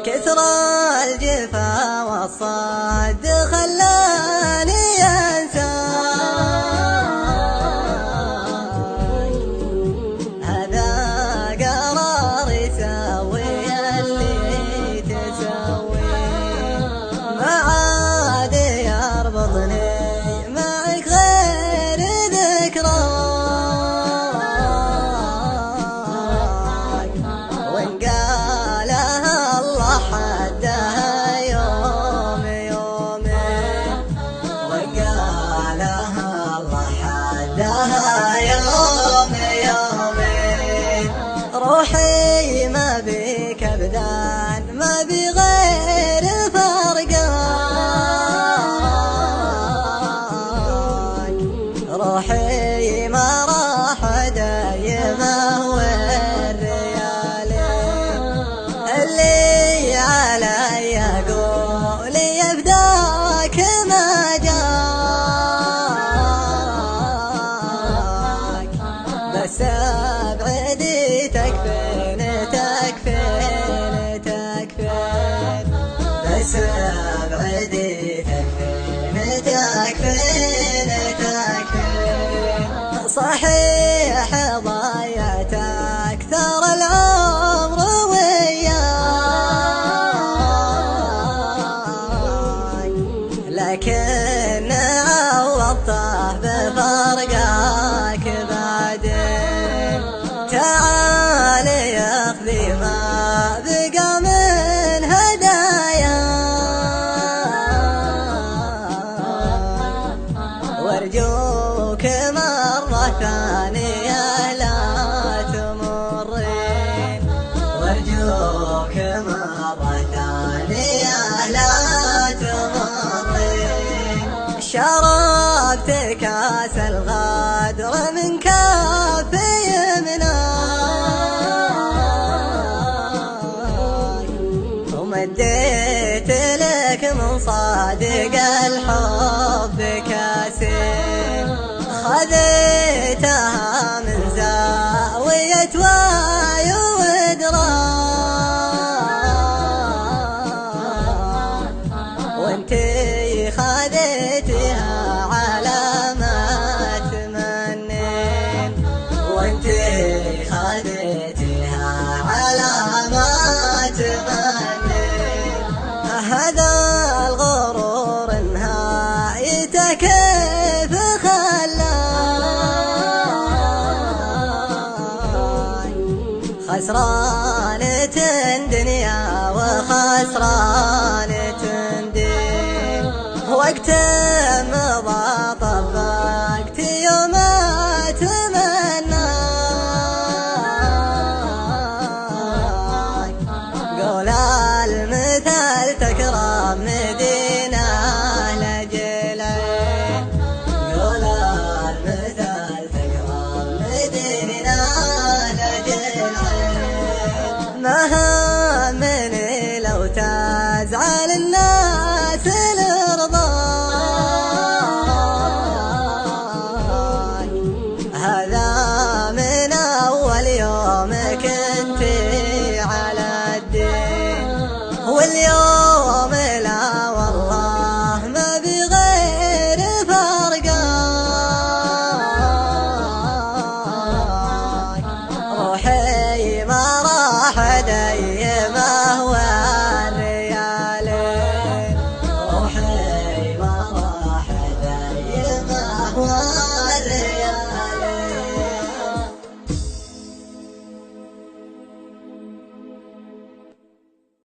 كثر الجفا والصد خلاني انساك، هذا قراري سوي اللي تسوي، ما عاد يربطني معك غير ذكراك، وإن قالها الله حدها يوم يومين، وإن قالها الله حدها يوم يومين، روحي ما بك أبدا ما بغير فرقاك، روحي ما راح دايمه والريال اللي علي أقول يفداك ما جاك، بس أبعدي تكفين تكفين تكفين، بس أبعدي تكفين تكفين تكفين، صحيح ضيعت أكثر العمر وياك، لكن عوضته بفرقاك بعدين، تعالي اخذي ما بقى من هداياك، وارجوك مرة ثانية لا تمرين، وارجوك مرة ثانية لا تمرين، شربت كاس الغدر من كاف يمناك، ومديت لك من صادق الحب كاسين، خذيتها من زاوية واي ودراك، وانتي خذيتها على ما تمنين، وانتي خذيتها على ما تمنين، هذا الغرور نهايته كيف خلاك، خسرانة دنيا وخسرانة دين، وقت مضى طبقت يوم أتمناك، قول المثل تكرم مدينة لجلين، قول المثل تكرم مدينة لجلين، ما همني لو تزعل الناس لرضاك، هذا من أول يوم كنتي على الدين، واليوم لا والله ما بغير فرقاك، روحي ما راح دايمه والريالين، روحي ما راح دايمه